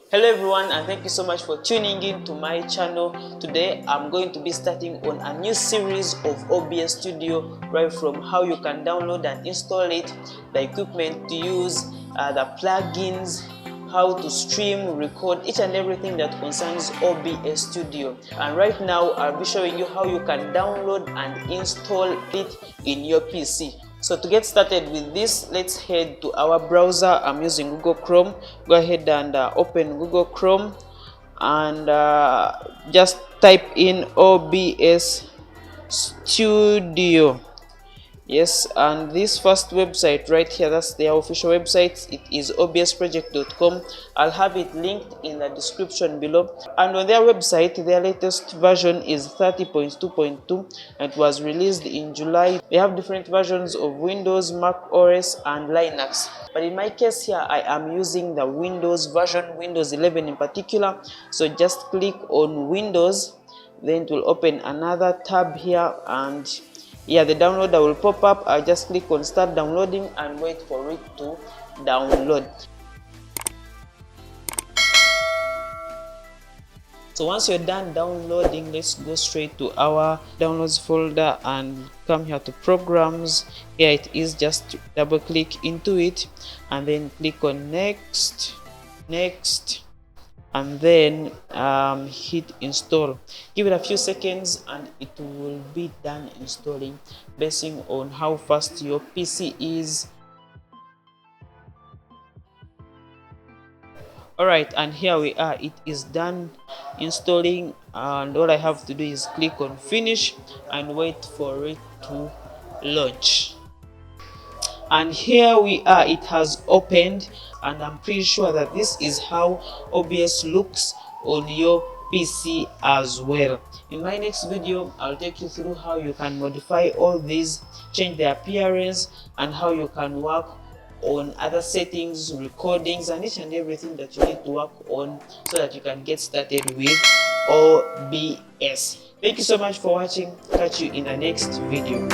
Hello everyone, and thank you so much for tuning in to my channel. Today I'm going to be starting on a new series of OBS Studio, right from how you can download and install it, the equipment to use, the plugins, how to stream, record, each and everything that concerns OBS Studio. And right now I'll be showing you how you can download and install it in your PC. So to get started with this, let's head to our browser. I'm using Google Chrome. Go ahead and open Google Chrome and just type in OBS Studio. Yes, and this first website right here, that's their official website. It is obsproject.com. I'll have it linked in the description below. And on their website, their latest version is 30.2.2. It was released in July. They have different versions of Windows, Mac OS, and Linux. But in my case here, I am using the Windows version, Windows 11 in particular. So just click on Windows, then it will open another tab here, and yeah, the downloader will pop up. I just click on start downloading and wait for it to download. So once you're done downloading, let's go straight to our downloads folder and come here to programs. Here it is, just double click into it and then click on next, and then hit install. Give it a few seconds and it will be done installing basing on how fast your PC is. Alright, and here we are. It is done installing, and all I have to do is click on finish and wait for it to launch. And here we are, it has opened, and I'm pretty sure that this is how OBS looks on your PC as well. In my next video, I'll take you through how you can modify all these, change the appearance, and how you can work on other settings, recordings, and each and everything that you need to work on so that you can get started with OBS. Thank you so much for watching. Catch you in the next video.